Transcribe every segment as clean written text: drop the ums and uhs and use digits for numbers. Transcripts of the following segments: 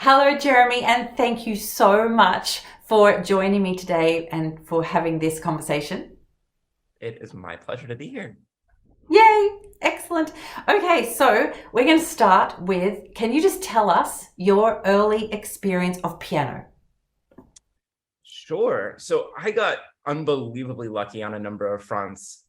Hello, Jeremy, and thank you so much for joining me today and for having this conversation. It is my pleasure to be here. Yay! Excellent. Okay, so we're going to start with, can you just tell us your early experience of piano? Sure. So I got unbelievably lucky on a number of fronts.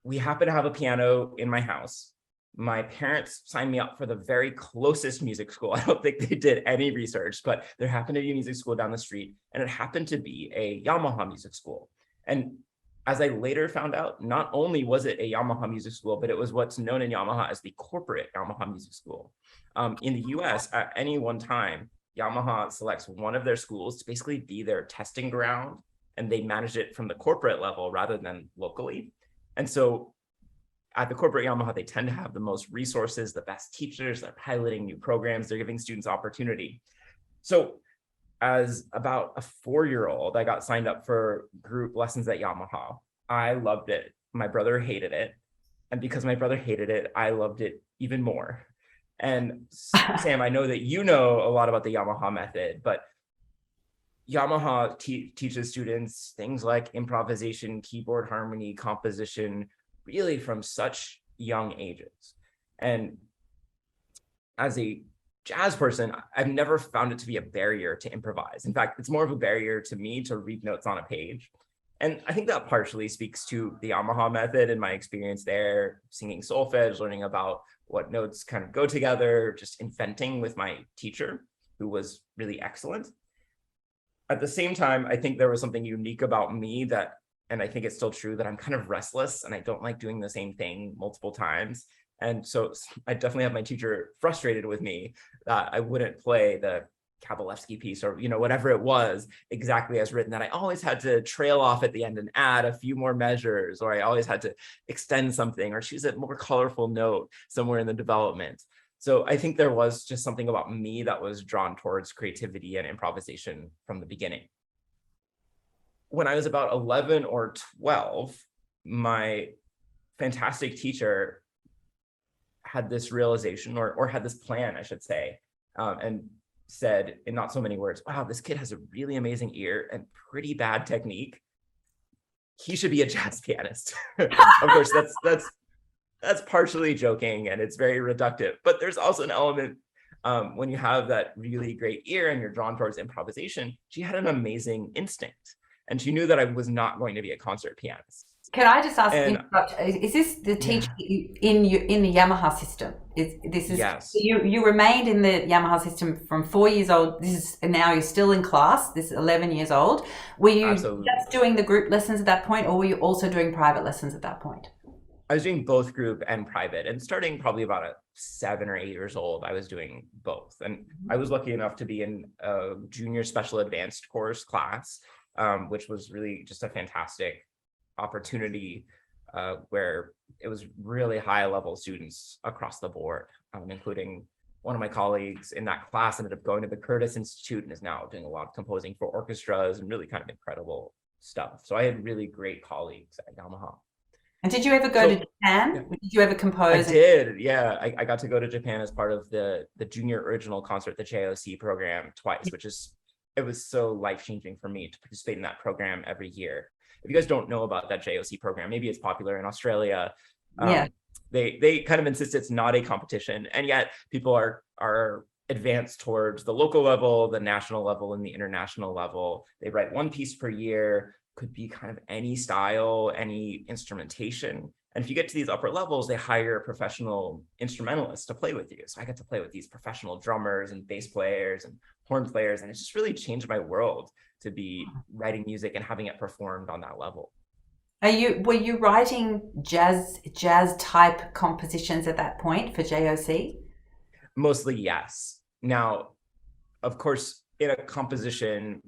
We happen to have a piano in my house. My parents signed me up for the very closest music school. I don't think they did any research, but there happened to be a music school down the street, and it happened to be a Yamaha music school. And as I later found out, not only was it a Yamaha music school, but it was what's known in Yamaha as the corporate Yamaha music school. In the US, at any one time, Yamaha selects one of their schools to basically be their testing ground, and they manage it from the corporate level rather than locally. And so at the corporate Yamaha, they tend to have the most resources, the best teachers, they're piloting new programs, they're giving students opportunity. So as about a 4-year-old, I got signed up for group lessons at Yamaha. I loved it. My brother hated it. And because my brother hated it, I loved it even more. And Sam, I know that you know a lot about the Yamaha method, but Yamaha teaches students things like improvisation, keyboard harmony, composition, really from such young ages. And as a jazz person, I've never found it to be a barrier to improvise. In fact, it's more of a barrier to me to read notes on a page. And I think that partially speaks to the Yamaha method and my experience there, singing solfege, learning about what notes kind of go together, just inventing with my teacher, who was really excellent. At the same time, I think there was something unique about me that, and I think it's still true, that I'm kind of restless and I don't like doing the same thing multiple times. And so I definitely have my teacher frustrated with me that I wouldn't play the Kabalevsky piece or, whatever it was exactly as written, that I always had to trail off at the end and add a few more measures, or I always had to extend something or choose a more colorful note somewhere in the development. So I think there was just something about me that was drawn towards creativity and improvisation from the beginning. When I was about 11 or 12, my fantastic teacher had this realization, or had this plan, I should say, and said in not so many words, wow, this kid has a really amazing ear and pretty bad technique. He should be a jazz pianist. Of course, that's partially joking and it's very reductive, but there's also an element when you have that really great ear and you're drawn towards improvisation. She had an amazing instinct, and she knew that I was not going to be a concert pianist. Can I just ask, And interrupt, is this the teacher yeah, in the Yamaha system? Is this is yes, you remained in the Yamaha system from 4 years old? This is and now you're still in class. This is 11 years old. Were you absolutely. just doing the group lessons at that point, or were you also doing private lessons at that point? I was doing both group and private, and starting probably about 7 or 8 years old, I was doing both. And I was lucky enough to be in a junior special advanced course class, which was really just a fantastic opportunity, where it was really high level students across the board, including one of my colleagues in that class ended up going to the Curtis Institute and is now doing a lot of composing for orchestras and really kind of incredible stuff. So I had really great colleagues at Yamaha. And did you ever go to So Japan? yeah, Did you ever I compose? did. Yeah, I got to go to Japan as part of the junior original concert, the JOC program, twice, it was so life changing for me to participate in that program every year. If you guys don't know about that JOC program, maybe it's popular in Australia. Yeah. They kind of insist it's not a competition, and yet people are advanced towards the local level, the national level, and the international level. They write one piece per year, could be kind of any style, any instrumentation. And if you get to these upper levels, they hire professional instrumentalists to play with you. So I get to play with these professional drummers and bass players and horn players. And it's just really changed my world to be writing music and having it performed on that level. Were you writing jazz type compositions at that point for JOC? Mostly, yes. Now, of course, in a composition,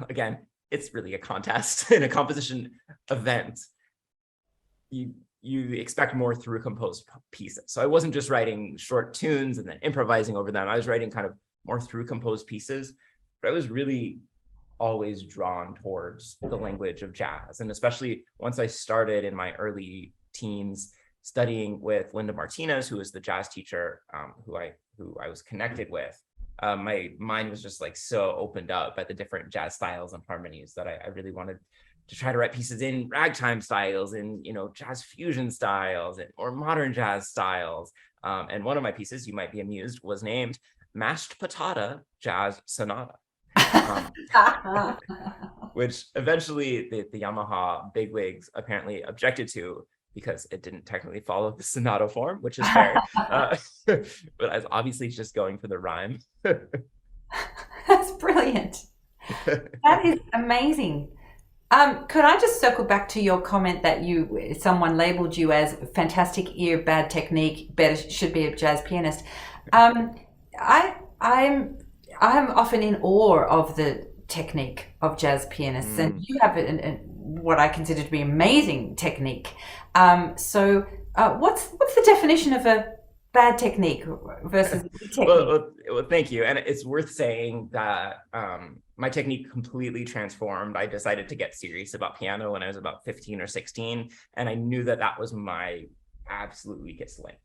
again, it's really a contest. In a composition event, you expect more through composed pieces. So I wasn't just writing short tunes and then improvising over them. I was writing kind of more through composed pieces, but I was really always drawn towards the language of jazz. And especially once I started in my early teens studying with Linda Martinez, who was the jazz teacher who I was connected with. My mind was just like so opened up at the different jazz styles and harmonies that I really wanted to try to write pieces in ragtime styles, in jazz fusion styles, or modern jazz styles. And one of my pieces, you might be amused, was named Mashed Patata Jazz Sonata. Um, which eventually the Yamaha bigwigs apparently objected to because it didn't technically follow the sonata form, which is fair. But I was obviously just going for the rhyme. That's brilliant. That is amazing. Could I just circle back to your comment that someone labeled you as fantastic ear, bad technique, better should be a jazz pianist? Um, I'm often in awe of the technique of jazz pianists, and you have what I consider to be amazing technique. What's the definition of a bad technique versus a good technique? Well, thank you. And it's worth saying that my technique completely transformed. I decided to get serious about piano when I was about 15 or 16, and I knew that that was my absolute weakest link.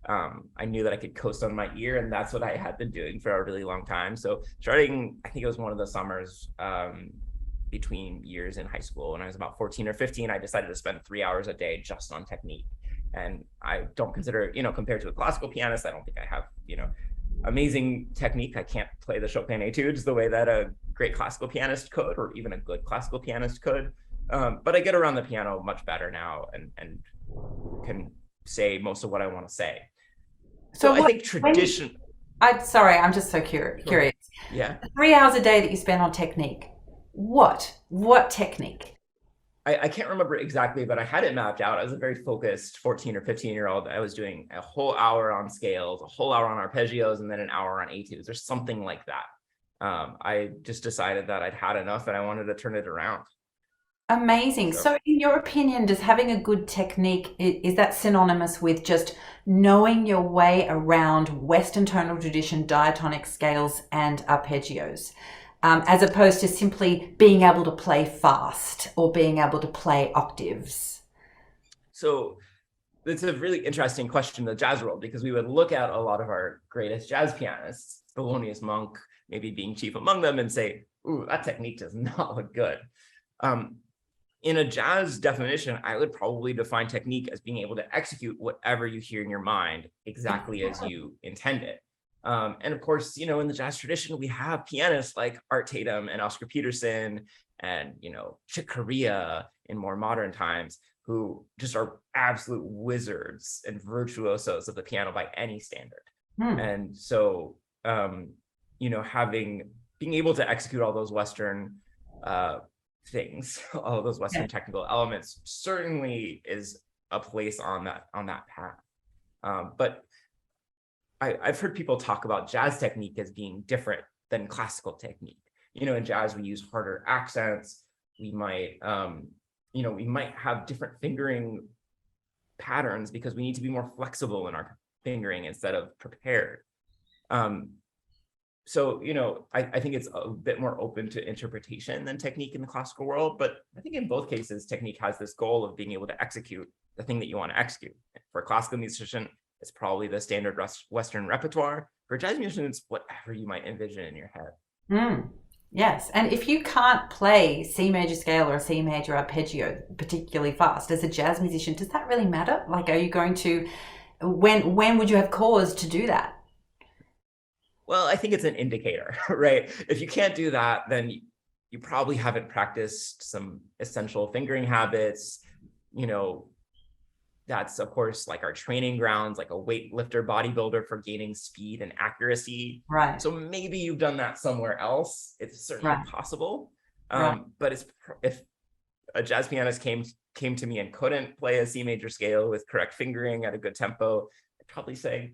I knew that I could coast on my ear, and that's what I had been doing for a really long time. So starting, I think it was one of the summers between years in high school, when I was about 14 or 15, I decided to spend 3 hours a day just on technique. And I don't consider, compared to a classical pianist, I don't think I have, amazing technique. I can't play the Chopin etudes the way that a great classical pianist could, or even a good classical pianist could. But I get around the piano much better now, and can say most of what I want to say. So I think tradition. Sorry, I'm just so curious. Yeah. 3 hours a day that you spend on technique. What technique? I can't remember exactly, but I had it mapped out. I was a very focused 14 or 15-year-old. I was doing a whole hour on scales, a whole hour on arpeggios, and then an hour on etudes, or something like that. I just decided that I'd had enough and I wanted to turn it around. Amazing. So in your opinion, does having a good technique, is that synonymous with just knowing your way around Western tonal tradition, diatonic scales, and arpeggios? As opposed to simply being able to play fast or being able to play octaves? So it's a really interesting question in the jazz world, because we would look at a lot of our greatest jazz pianists, Thelonious Monk maybe being chief among them, and say, ooh, that technique does not look good. In a jazz definition, I would probably define technique as being able to execute whatever you hear in your mind exactly as you intend it. And of course, in the jazz tradition, we have pianists like Art Tatum and Oscar Peterson and, Chick Corea in more modern times, who just are absolute wizards and virtuosos of the piano by any standard. And so, being able to execute all those Western things, all those Western technical elements, certainly is a place on that path. But I've heard people talk about jazz technique as being different than classical technique. In jazz, we use harder accents. We might, we might have different fingering patterns because we need to be more flexible in our fingering instead of prepared. So, I think it's a bit more open to interpretation than technique in the classical world. But I think in both cases, technique has this goal of being able to execute the thing that you want to execute. For a classical musician, it's probably the standard Western repertoire. For jazz musicians, whatever you might envision in your head. Yes, and if you can't play C major scale or a C major arpeggio particularly fast as a jazz musician, does that really matter? Like, are you going to, when would you have cause to do that? Well, I think it's an indicator, right? If you can't do that, then you probably haven't practiced some essential fingering habits. That's, of course, like our training grounds, like a weightlifter bodybuilder for gaining speed and accuracy. Right. So maybe you've done that somewhere else. It's certainly possible. But if a jazz pianist came to me and couldn't play a C major scale with correct fingering at a good tempo, I'd probably say,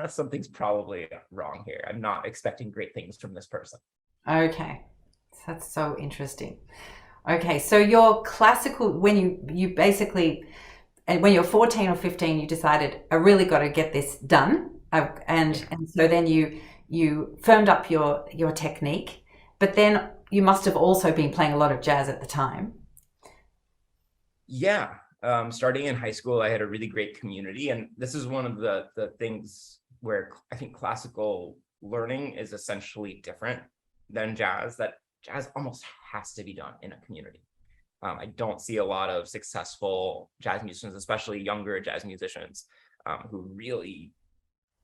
something's probably wrong here. I'm not expecting great things from this person. Okay. That's so interesting. Okay, so your classical, when you basically, and when you're 14 or 15, you decided, I really got to get this done. And so then you firmed up your technique, but then you must have also been playing a lot of jazz at the time. Yeah. Starting in high school, I had a really great community. And this is one of the things where I think classical learning is essentially different than jazz, that jazz almost has to be done in a community. I don't see a lot of successful jazz musicians, especially younger jazz musicians, who really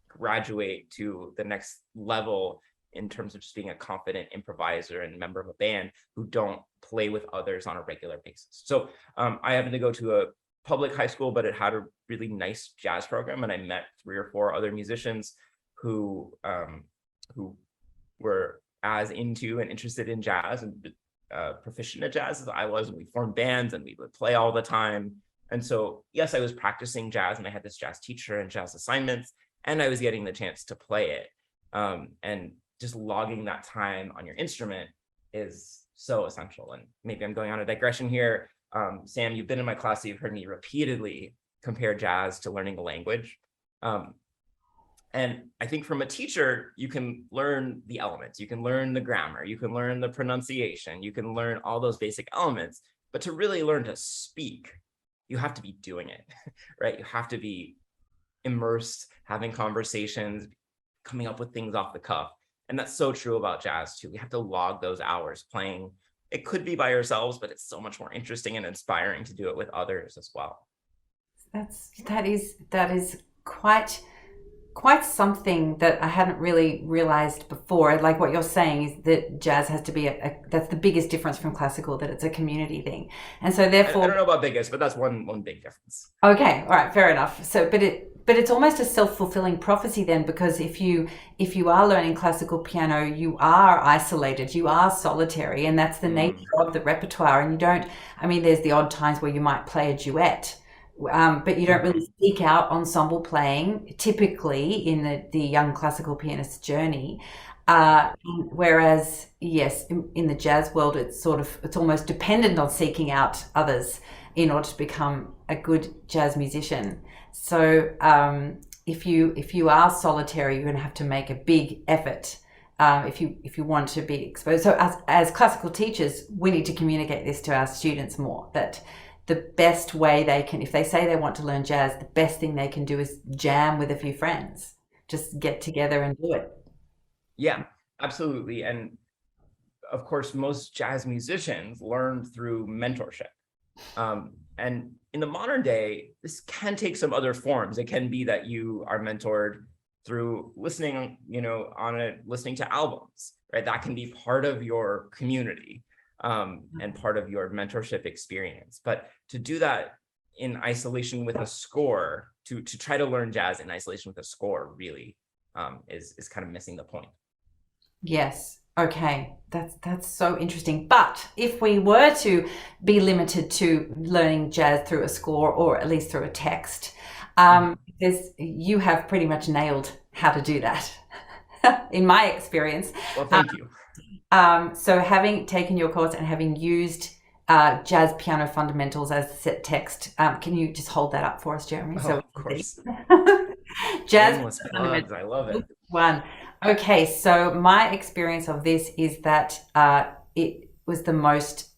graduate to the next level in terms of just being a confident improviser and member of a band, who don't play with others on a regular basis. So I happened to go to a public high school, but it had a really nice jazz program, and I met 3 or 4 other musicians who were as into and interested in jazz and proficient at jazz as I was. And we formed bands and we would play all the time. And so, yes, I was practicing jazz, and I had this jazz teacher and jazz assignments, and I was getting the chance to play it. And just logging that time on your instrument is so essential. And maybe I'm going on a digression here. Sam, you've been in my class, so you've heard me repeatedly compare jazz to learning a language. And I think from a teacher, you can learn the elements, you can learn the grammar, you can learn the pronunciation, you can learn all those basic elements. But to really learn to speak, you have to be doing it, right? You have to be immersed, having conversations, coming up with things off the cuff. And that's so true about jazz too. We have to log those hours playing. It could be by ourselves, but it's so much more interesting and inspiring to do it with others as well. That is quite something that I hadn't really realized before. Like what you're saying is that jazz has to be that's the biggest difference from classical, that it's a community thing. And so therefore, I don't know about biggest, but that's one big difference. Okay, all right, fair enough. So but it's almost a self-fulfilling prophecy then, because if you are learning classical piano, you are isolated, you are solitary, and that's the nature of the repertoire. And you don't, I mean, there's the odd times where you might play a duet, but you don't really seek out ensemble playing typically in the young classical pianist's journey. Whereas, yes, in the jazz world, it's almost dependent on seeking out others in order to become a good jazz musician. So if you are solitary, you're going to have to make a big effort if you want to be exposed. So as classical teachers, we need to communicate this to our students more, that the best way they can, if they say they want to learn jazz, the best thing they can do is jam with a few friends. Just get together and do it. Yeah, absolutely. And of course, most jazz musicians learn through mentorship. And in the modern day, this can take some other forms. It can be that you are mentored through listening, listening to albums, right? That can be part of your community and part of your mentorship experience. But to do that in isolation with a score, to try to learn jazz in isolation with a score really is kind of missing the point. Yes. Okay. That's so interesting. But if we were to be limited to learning jazz through a score, or at least through a text, you have pretty much nailed how to do that, in my experience. Well, thank you. So having taken your course and having used Jazz Piano Fundamentals as set text, can you just hold that up for us, Jeremy? Oh, of course. Jazz Fundamentals, I love it. One. Okay, so my experience of this is that it was the most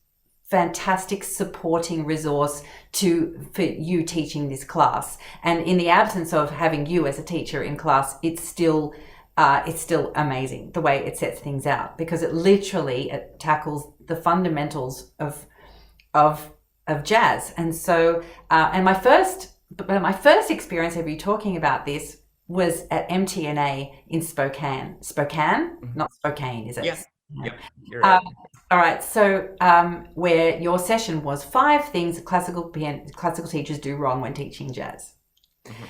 fantastic supporting resource for you teaching this class. And in the absence of having you as a teacher in class, it's still amazing the way it sets things out, because it tackles the fundamentals of jazz. And so and my first experience of you talking about this was at MTNA in Spokane, not Spokane, is it? Yes. Yep. You're right. All right. So where your session was 5 things classical teachers do wrong when teaching jazz. Mm-hmm.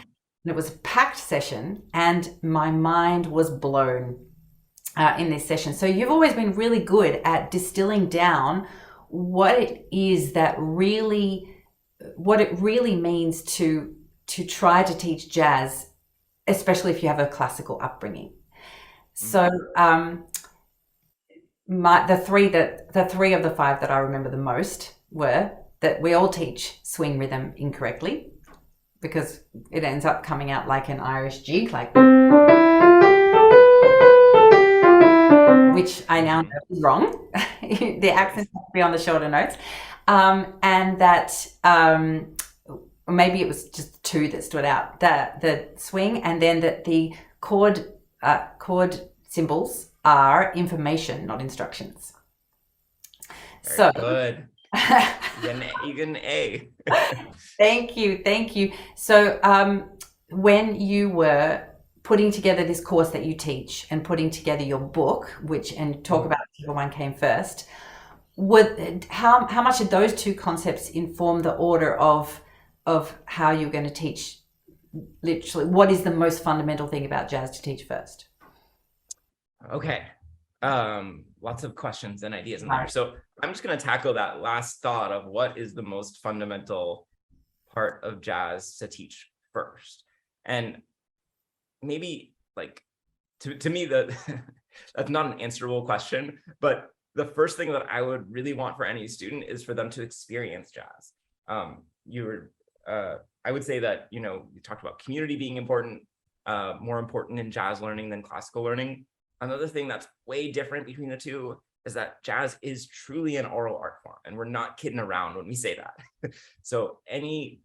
And it was a packed session, and my mind was blown in this session. So you've always been really good at distilling down what it really means to try to teach jazz, especially if you have a classical upbringing. So the three of the 5 that I remember the most were that we all teach swing rhythm incorrectly, because it ends up coming out like an Irish jig, like, which I now know is wrong. The accent has to be on the shorter notes, and that maybe it was just 2 that stood out: the swing, and then that the chord symbols are information, not instructions. Very So, good. You get an A. thank you, thank you. So, when you were putting together this course that you teach and putting together your book, which and talk about whichever one came first, how much did those two concepts inform the order of how you're going to teach? Literally, what is the most fundamental thing about jazz to teach first? Okay. Lots of questions and ideas in there. Right. So I'm just going to tackle that last thought of what is the most fundamental part of jazz to teach first. And maybe like to me that that's not an answerable question, but the first thing that I would really want for any student is for them to experience jazz. I would say that, you talked about community being important, more important in jazz learning than classical learning. Another thing that's way different between the two is that jazz is truly an oral art form, and we're not kidding around when we say that. So any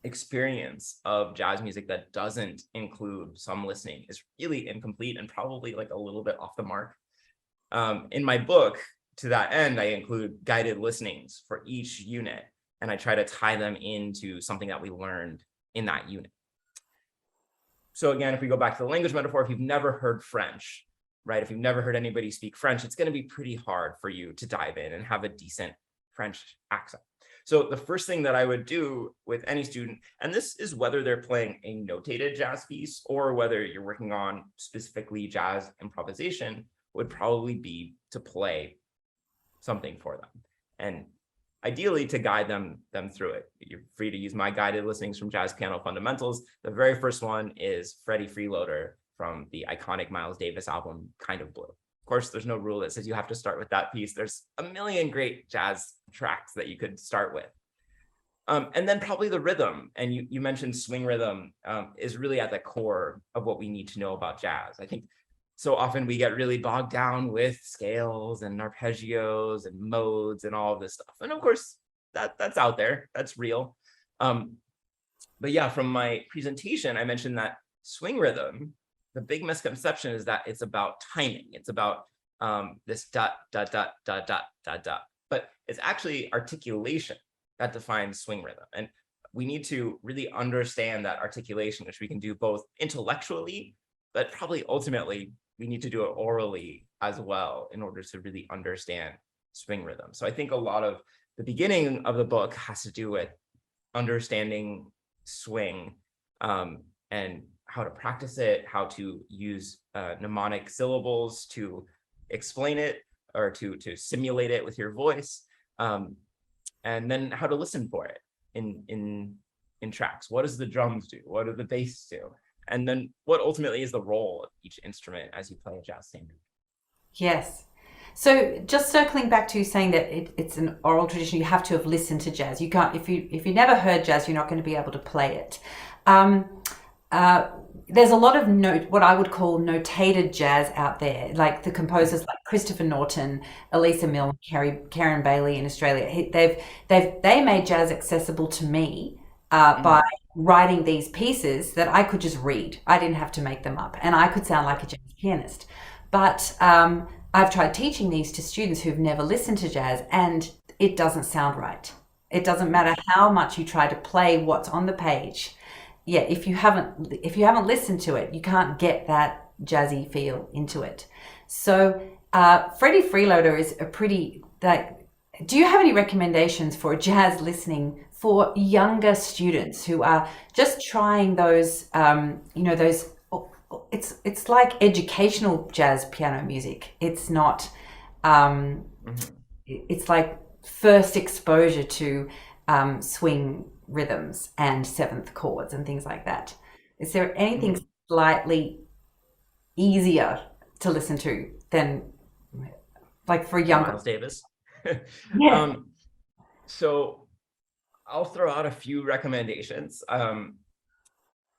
experience of jazz music that doesn't include some listening is really incomplete and probably like a little bit off the mark. In my book, to that end, I include guided listenings for each unit, and I try to tie them into something that we learned in that unit. So again, if we go back to the language metaphor, if you've never heard French, right? If you've never heard anybody speak French, it's going to be pretty hard for you to dive in and have a decent French accent. So the first thing that I would do with any student, and this is whether they're playing a notated jazz piece or whether you're working on specifically jazz improvisation, would probably be to play something for them. And ideally to guide them through it. You're free to use my guided listenings from Jazz Piano Fundamentals. The very first one is Freddie Freeloader from the iconic Miles Davis album, Kind of Blue. Of course, there's no rule that says you have to start with that piece. There's a million great jazz tracks that you could start with. And then probably the rhythm, and you mentioned swing rhythm is really at the core of what we need to know about jazz. I think so often we get really bogged down with scales and arpeggios and modes and all of this stuff. And of course, that's out there, that's real. But yeah, from my presentation, I mentioned that swing rhythm, the big misconception is that it's about timing. It's about this dot, dot, dot, dot, dot, dot, dot. But it's actually articulation that defines swing rhythm. And we need to really understand that articulation, which we can do both intellectually, but probably ultimately we need to do it orally as well in order to really understand swing rhythm. So I think a lot of the beginning of the book has to do with understanding swing and how to practice it, how to use mnemonic syllables to explain it or to simulate it with your voice, and then how to listen for it in tracks. What does the drums do? What do the bass do? And then what ultimately is the role of each instrument as you play a jazz standard? Yes. So just circling back to you saying that it's an oral tradition, you have to have listened to jazz. You can't if you never heard jazz, you're not going to be able to play it. There's a lot of what I would call notated jazz out there, like the composers like Christopher Norton, Elisa Milne, Karen Bailey in Australia. They made jazz accessible to me by writing these pieces that I could just read. I didn't have to make them up, and I could sound like a jazz pianist. But I've tried teaching these to students who've never listened to jazz, and it doesn't sound right. It doesn't matter how much you try to play what's on the page. Yeah, if you haven't listened to it, you can't get that jazzy feel into it. So Freddie Freeloader is a pretty do you have any recommendations for jazz listening for younger students who are just trying those those it's like educational jazz piano music. It's not it's like first exposure to swing rhythms and seventh chords and things like that. Is there anything slightly easier to listen to than like for younger? Miles Davis. Yeah. So I'll throw out a few recommendations.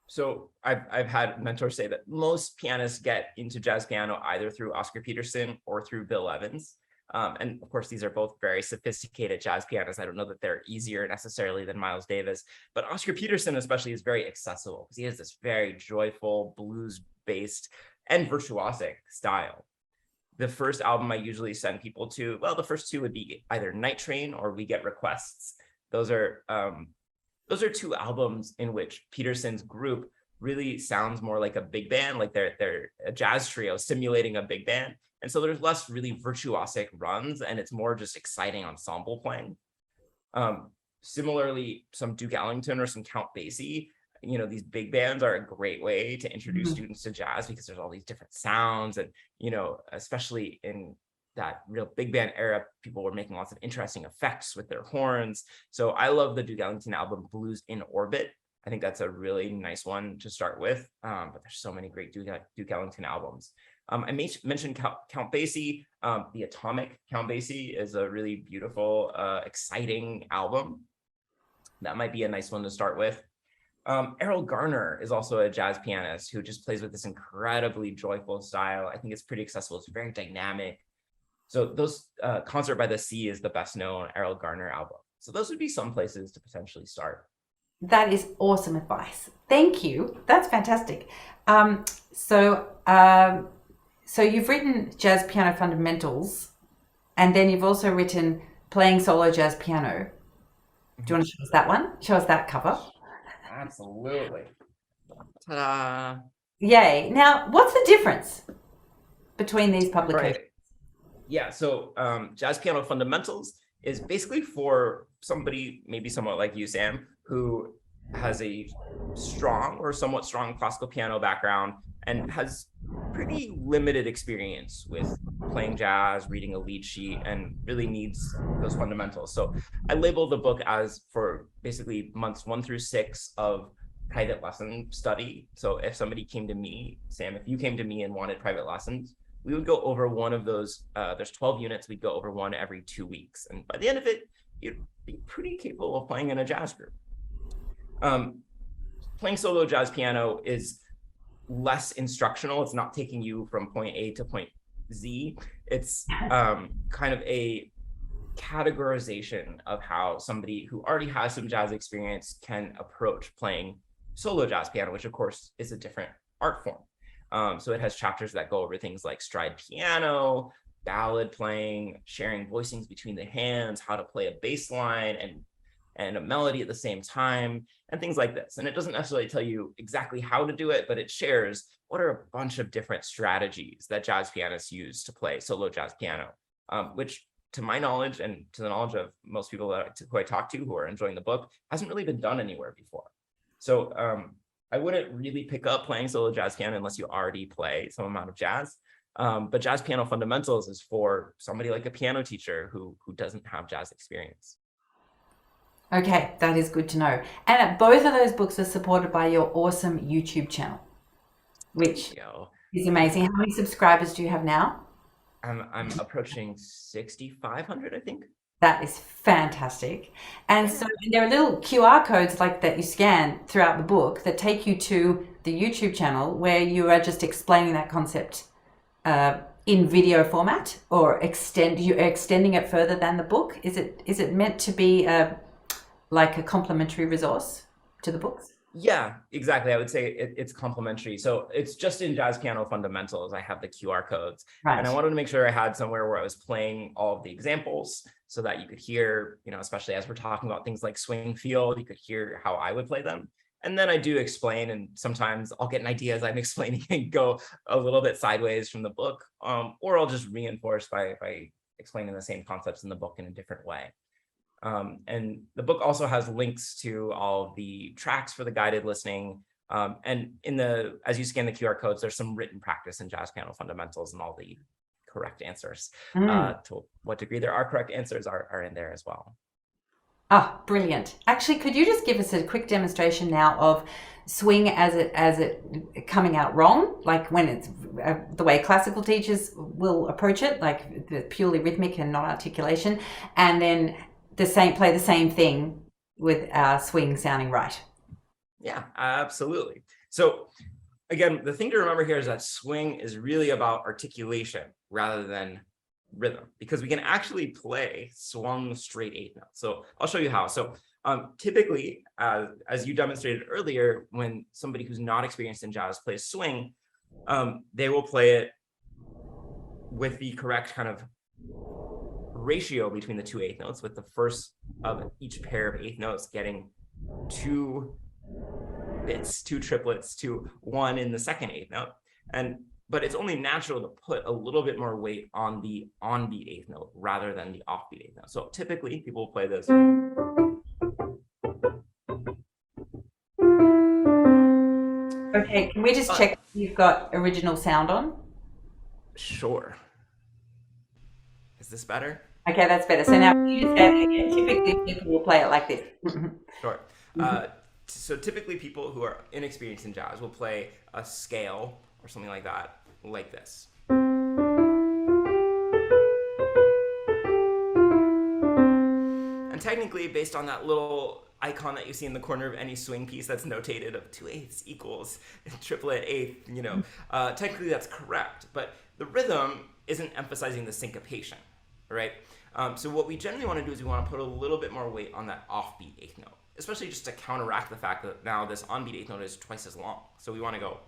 So I've had mentors say that most pianists get into jazz piano either through Oscar Peterson or through Bill Evans. And of course, these are both very sophisticated jazz pianists. I don't know that they're easier necessarily than Miles Davis, but Oscar Peterson especially is very accessible because he has this very joyful blues-based and virtuosic style. The first album I usually send people to, well, the first two would be either Night Train or We Get Requests. Those are two albums in which Peterson's group really sounds more like a big band, like they're a jazz trio simulating a big band. And so there's less really virtuosic runs, and it's more just exciting ensemble playing. Similarly, some Duke Ellington or some Count Basie, these big bands are a great way to introduce students to jazz because there's all these different sounds. And, especially in that real big band era, people were making lots of interesting effects with their horns. So I love the Duke Ellington album, Blues in Orbit. I think that's a really nice one to start with, but there's so many great Duke Ellington albums. I mentioned Count Basie. The Atomic Count Basie is a really beautiful, exciting album. That might be a nice one to start with. Errol Garner is also a jazz pianist who just plays with this incredibly joyful style. I think it's pretty accessible. It's very dynamic. So those Concert by the Sea is the best known Errol Garner album. So those would be some places to potentially start. That is awesome advice. Thank you. That's fantastic. So you've written Jazz Piano Fundamentals, and then you've also written Playing Solo Jazz Piano. Do you want to show us that one? Show us that cover. Absolutely. Ta-da. Yay. Now, what's the difference between these publications? Right. Yeah, so Jazz Piano Fundamentals is basically for somebody, maybe somewhat like you, Sam, who has a strong or somewhat strong classical piano background and has pretty limited experience with playing jazz, reading a lead sheet, and really needs those fundamentals. So I label the book as for basically months 1 through 6 of private lesson study. So if somebody came to me, Sam, if you came to me and wanted private lessons, we would go over one of those. There's 12 units. We'd go over one every 2 weeks. And by the end of it, you'd be pretty capable of playing in a jazz group. Playing solo jazz piano is less instructional. It's not taking you from point A to point Z. It's kind of a categorization of how somebody who already has some jazz experience can approach playing solo jazz piano, which of course is a different art form. So it has chapters that go over things like stride piano, ballad playing, sharing voicings between the hands, how to play a bass line and a melody at the same time, and things like this. And it doesn't necessarily tell you exactly how to do it, but it shares what are a bunch of different strategies that jazz pianists use to play solo jazz piano, which to my knowledge and to the knowledge of most people who I talk to who are enjoying the book, hasn't really been done anywhere before. So I wouldn't really pick up playing solo jazz piano unless you already play some amount of jazz. But Jazz Piano Fundamentals is for somebody like a piano teacher who doesn't have jazz experience. Okay, that is good to know. And both of those books are supported by your awesome YouTube channel, which is amazing. How many subscribers do you have now? I'm approaching 6,500, I think. That is fantastic. And so there are little QR codes like that you scan throughout the book that take you to the YouTube channel where you are just explaining that concept in video format, or you're extending it further than the book. Is it meant to be like a complementary resource to the books? Yeah, exactly. I would say it's complementary. So it's just in Jazz Piano Fundamentals, I have the QR codes. Right. And I wanted to make sure I had somewhere where I was playing all of the examples so that you could hear, especially as we're talking about things like swing feel, you could hear how I would play them. And then I do explain, and sometimes I'll get an idea as I'm explaining and go a little bit sideways from the book, or I'll just reinforce by explaining the same concepts in the book in a different way. And the book also has links to all of the tracks for the guided listening. And as you scan the QR codes, there's some written practice in Jazz Piano Fundamentals, and all the correct answers. To what degree there are correct answers are in there as well. Ah, brilliant. Actually, could you just give us a quick demonstration now of swing as it coming out wrong, like when it's the way classical teachers will approach it, like the purely rhythmic and not articulation, and then play the same thing with our swing sounding right? Yeah, absolutely. So again, the thing to remember here is that swing is really about articulation rather than rhythm, because we can actually play swung straight 8 notes. So I'll show you how. So typically, as you demonstrated earlier, when somebody who's not experienced in jazz plays swing, They will play it with the correct kind of ratio between the two eighth notes, with the first of each pair of eighth notes getting two bits, two triplets to one in the second eighth note. But it's only natural to put a little bit more weight on the onbeat eighth note rather than the offbeat eighth note. So typically people will play this. Okay, can we just check if you've got original sound on? Sure. Is this better? Okay, that's better. So now you just say it again. Typically people will play it like this. Sure. So typically people who are inexperienced in jazz will play a scale or something like that, like this. And technically, based on that little icon that you see in the corner of any swing piece that's notated of 2/8 equals triplet eighth, technically that's correct. But the rhythm isn't emphasizing the syncopation, right? So what we generally want to do is we want to put a little bit more weight on that offbeat eighth note, especially just to counteract the fact that now this onbeat eighth note is twice as long. So we want to go.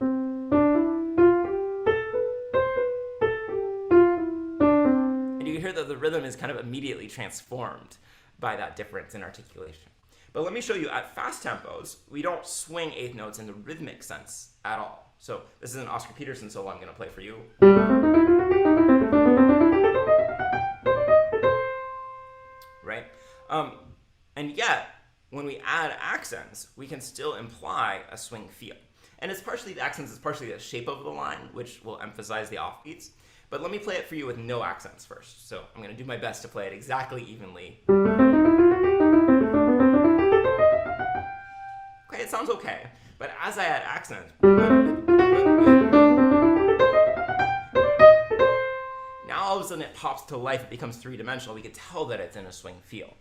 And you can hear that the rhythm is kind of immediately transformed by that difference in articulation. But let me show you, at fast tempos, we don't swing eighth notes in the rhythmic sense at all. So this is an Oscar Peterson solo I'm going to play for you. Right? And yet, when we add accents, we can still imply a swing feel. And it's partially the accents, it's partially the shape of the line, which will emphasize the offbeats. But let me play it for you with no accents first. So I'm going to do my best to play it exactly evenly. Okay, it sounds okay. But as I add accents, now all of a sudden it pops to life, it becomes three-dimensional. We can tell that it's in a swing feel.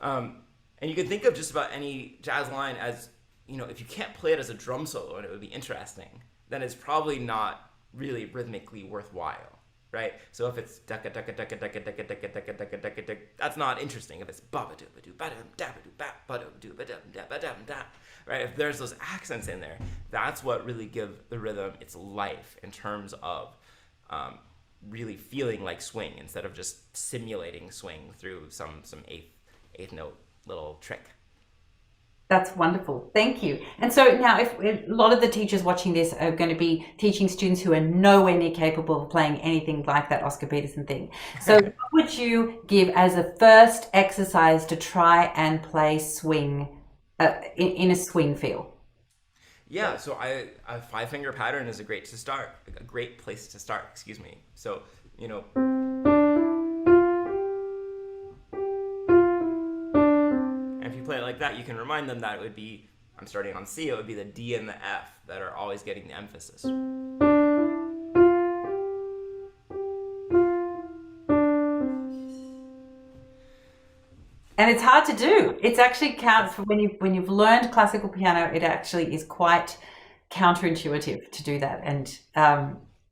And you can think of just about any jazz line as, if you can't play it as a drum solo and it would be interesting, then it's probably not really rhythmically worthwhile, right? So if it's ducka ducka ducka ducka ducka ducka ducka ducka ducka ducka, that's not interesting. If it's ba ba doo ba doo ba dum da ba doo ba ba doo ba dum da ba dum da, right? If there's those accents in there, that's what really give the rhythm its life in terms of really feeling like swing instead of just simulating swing through some eighth note little trick. That's wonderful. Thank you. And so now, if a lot of the teachers watching this are going to be teaching students who are nowhere near capable of playing anything like that Oscar Peterson thing. So what would you give as a first exercise to try and play swing in a swing feel? Yeah, so a five-finger pattern is a great place to start, excuse me. So, and if you play it like that, you can remind them that it would be, I'm starting on C, it would be the D and the F that are always getting the emphasis. And it's hard to do. It's actually counts for when you've learned classical piano. It actually is quite counterintuitive to do that, and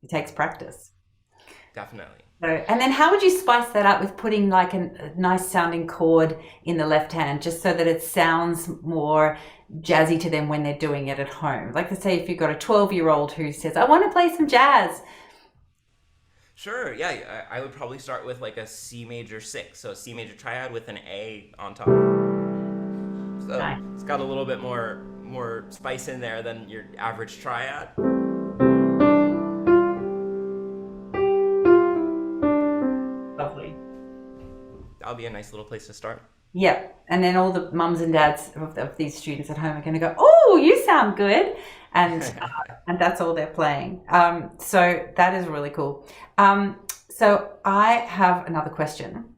it takes practice. Definitely. So, and then how would you spice that up with putting like a nice sounding chord in the left hand, just so that it sounds more jazzy to them when they're doing it at home? Like, let's say if you've got a 12-year-old who says, "I want to play some jazz." Sure, yeah, I would probably start with like a C major 6, so a C major triad with an A on top. So nice. It's got a little bit more spice in there than your average triad. Lovely. That'll be a nice little place to start. Yep, and then all the mums and dads of these students at home are going to go, "Oh, you sound good," and that's all they're playing. So that is really cool. So I have another question.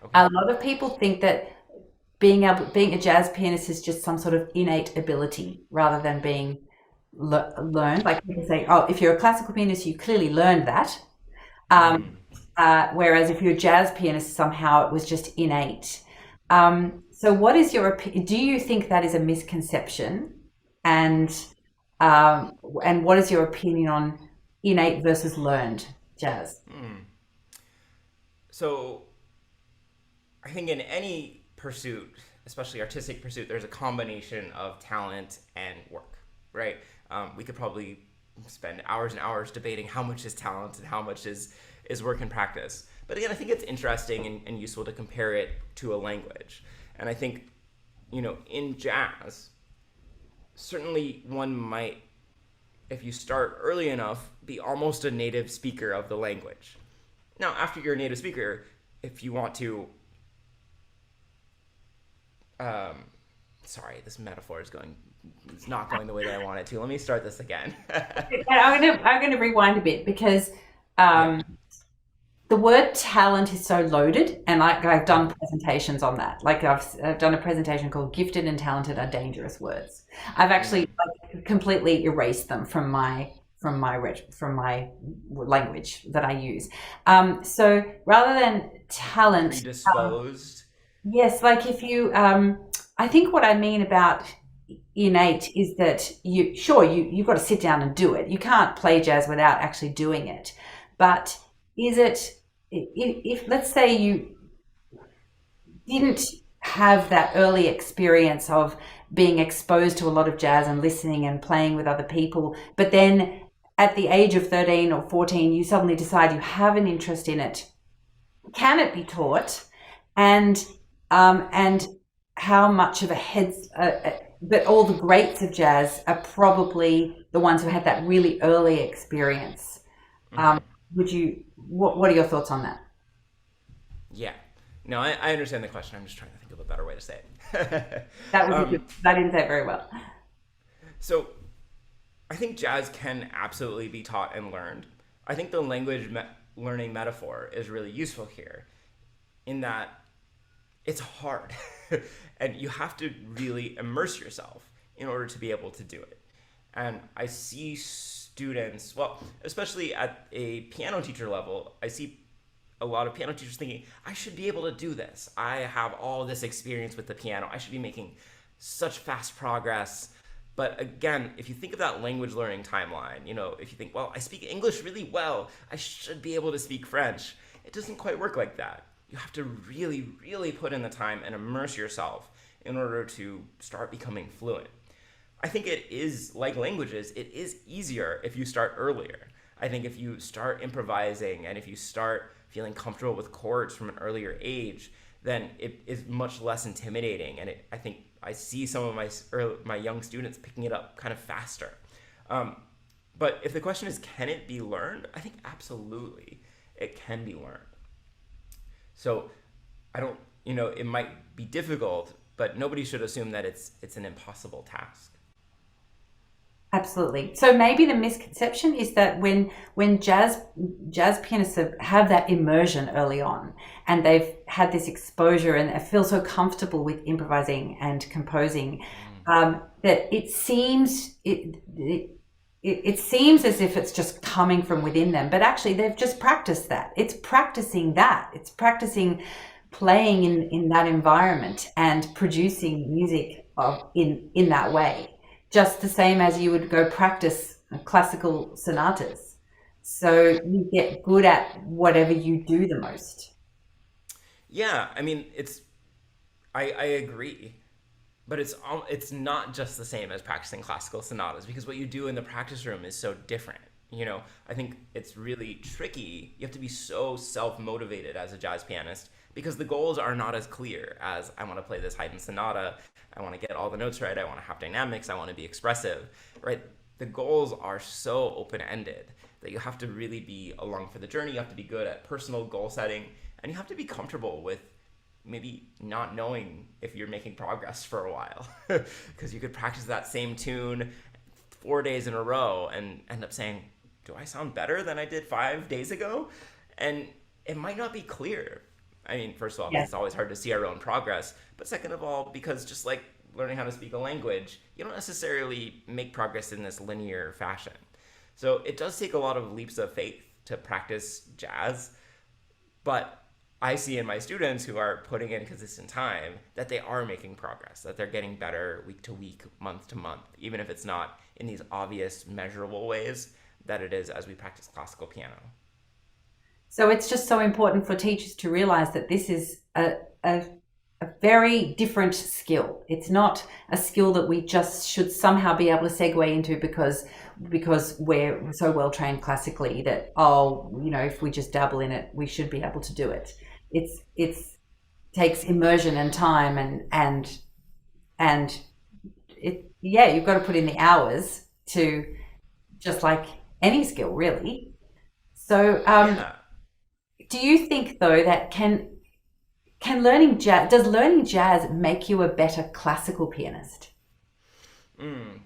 Okay. A lot of people think that being a jazz pianist is just some sort of innate ability rather than being learned. Like people say, "Oh, if you're a classical pianist, you clearly learned that." Whereas if you're a jazz pianist, somehow it was just innate. So what is your opinion? Do you think that is a misconception? And what is your opinion on innate versus learned jazz? So I think in any pursuit, especially artistic pursuit, there's a combination of talent and work, right? We could probably spend hours and hours debating how much is talent and how much is work and practice. But again, I think it's interesting and useful to compare it to a language. And I think, in jazz, certainly one might, if you start early enough, be almost a native speaker of the language. Now, after you're a native speaker, if you want to, um, sorry, this metaphor it's not going the way that I want it to. Let me start this again. I'm gonna rewind a bit because Yeah. the word talent is so loaded, and I've done presentations on that. Like I've done a presentation called "Gifted and Talented Are Dangerous Words." I've actually Mm. completely erased them from my language that I use. So rather than talent, Predisposed. yes, like if you, I think what I mean about innate is that you've got to sit down and do it. You can't play jazz without actually doing it. But is it if let's say you didn't have that early experience of being exposed to a lot of jazz and listening and playing with other people, but then at the age of 13 or 14 you suddenly decide you have an interest in it, can it be taught? And how much of a heads but all the greats of jazz are probably the ones who had that really early experience. um, Hmm. would you what are your thoughts on that? Yeah. No, I understand the question. I'm just trying to think of a better way to say it. That was a good, um, I didn't say it very well. so I think jazz can absolutely be taught and learned. I think the learning metaphor is really useful here in that it's hard and you have to really immerse yourself in order to be able to do it. And I see students, well, especially at a piano teacher level, I see a lot of piano teachers thinking, I should be able to do this. I have all this experience with the piano. I should be making such fast progress. But again, if you think of that language learning timeline, if you think, well, I speak English really well, I should be able to speak French. It doesn't quite work like that. You have to really, really put in the time and immerse yourself in order to start becoming fluent. I think it is like languages, it is easier if you start earlier. I think if you start improvising and if you start feeling comfortable with chords from an earlier age, then it is much less intimidating. And I think I see some of my young students picking it up kind of faster. Um, but if the question is, can it be learned? I think absolutely it can be learned. So I don't, it might be difficult, but nobody should assume that it's an impossible task. Absolutely. So maybe the misconception is that when jazz pianists have that immersion early on, and they've had this exposure and they feel so comfortable with improvising and composing, Mm. that it seems as if it's just coming from within them, but actually they've just practiced that. It's practicing that. It's practicing playing in that environment and producing music in that way, just the same as you would go practice classical sonatas. So you get good at whatever you do the most. Yeah, I mean, I agree, but it's not just the same as practicing classical sonatas because what you do in the practice room is so different. I think it's really tricky. You have to be so self-motivated as a jazz pianist because the goals are not as clear as I want to play this Haydn sonata, I want to get all the notes right, I want to have dynamics, I want to be expressive, right? The goals are so open-ended that you have to really be along for the journey. You have to be good at personal goal setting, and you have to be comfortable with maybe not knowing if you're making progress for a while because you could practice that same tune 4 days in a row and end up saying, do I sound better than I did 5 days ago? And it might not be clear. I mean, first of all, because Yes. it's always hard to see our own progress, but second of all, because just like learning how to speak a language, you don't necessarily make progress in this linear fashion. So it does take a lot of leaps of faith to practice jazz, but I see in my students who are putting in consistent time that they are making progress, that they're getting better week to week, month to month, even if it's not in these obvious measurable ways that it is as we practice classical piano. So it's just so important for teachers to realize that this is a a very different skill. It's not a skill that we just should somehow be able to segue into because we're so well trained classically that, oh, you know, if we just dabble in it, we should be able to do it. It's takes immersion and time and it, yeah, you've got to put in the hours to, just like any skill really. So Yeah. do you think though that can learning jazz, does learning jazz make you a better classical pianist?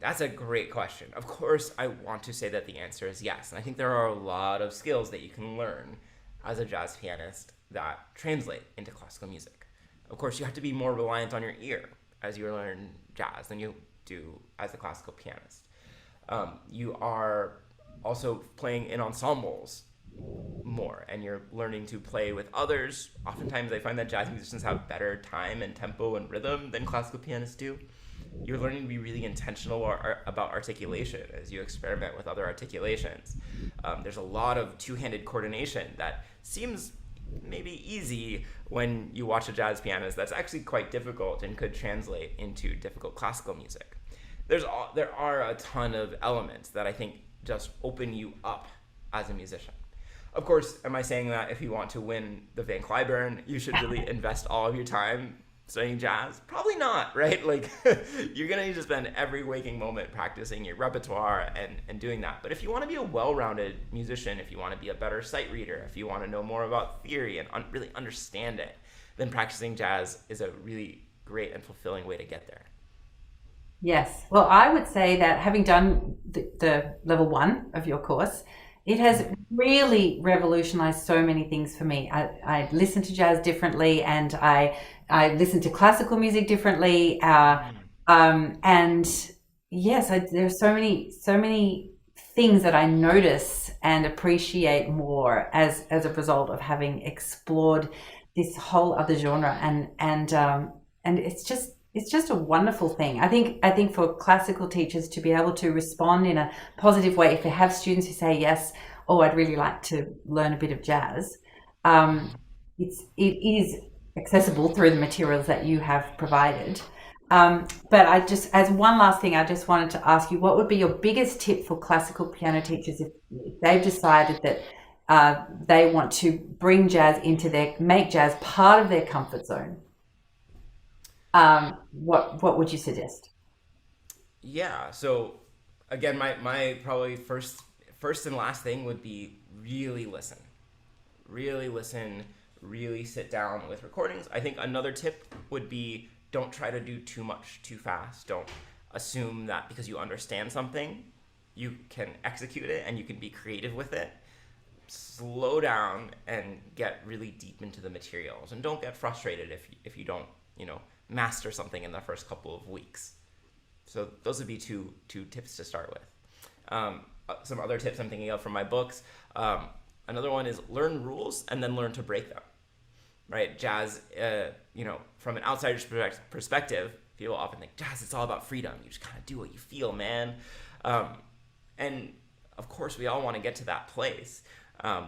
That's a great question. Of course, I want to say that the answer is yes. And I think there are a lot of skills that you can learn as a jazz pianist that translate into classical music. Of course, you have to be more reliant on your ear as you learn jazz than you do as a classical pianist. You are also playing in ensembles more and you're learning to play with others. Oftentimes, I find that jazz musicians have better time and tempo and rhythm than classical pianists do. You're learning to be really intentional about articulation as you experiment with other articulations. There's a lot of two-handed coordination that seems maybe easy when you watch a jazz pianist. That's actually quite difficult and could translate into difficult classical music. There are a ton of elements that I think just open you up as a musician. Of course, am I saying that if you want to win the Van Cliburn, you should really invest all of your time studying jazz? Probably not, right? Like, you're going to need to spend every waking moment practicing your repertoire and doing that. But if you want to be a well-rounded musician, if you want to be a better sight reader, if you want to know more about theory and really understand it, then practicing jazz is a really great and fulfilling way to get there. Yes. Well, I would say that having done the level one of your course, it has really revolutionized so many things for me. I listen to jazz differently and I listen to classical music differently. Mm. And yes, there's so many things that I notice and appreciate more as a result of having explored this whole other genre. And it's just a wonderful thing. I think for classical teachers to be able to respond in a positive way, if they have students who say yes, oh, I'd really like to learn a bit of jazz, um, it is accessible through the materials that you have provided. But I just, as one last thing, I just wanted to ask you, what would be your biggest tip for classical piano teachers if they've decided that they want to bring jazz into make jazz part of their comfort zone? What would you suggest? Yeah. So again, my probably first and last thing would be really listen, really sit down with recordings. I think another tip would be don't try to do too much too fast. Don't assume that because you understand something, you can execute it and you can be creative with it. Slow down and get really deep into the materials, and don't get frustrated if you don't, master something in the first couple of weeks. So those would be two tips to start with. Some other tips I'm thinking of from my books. Another one is learn rules and then learn to break them. Right? Jazz, from an outsider's perspective, people often think jazz, it's all about freedom. You just kind of do what you feel, man. And of course, we all want to get to that place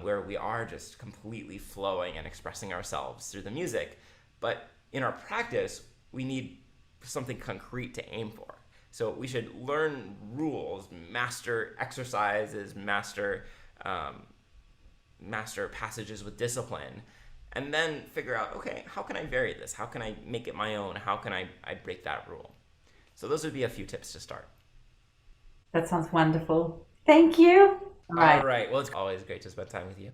where we are just completely flowing and expressing ourselves through the music. But in our practice, we need something concrete to aim for. So we should learn rules, master exercises, master passages with discipline, and then figure out, okay, how can I vary this? How can I make it my own? How can I break that rule? So those would be a few tips to start. That sounds wonderful. Thank you. All All right. right. Well, it's always great to spend time with you.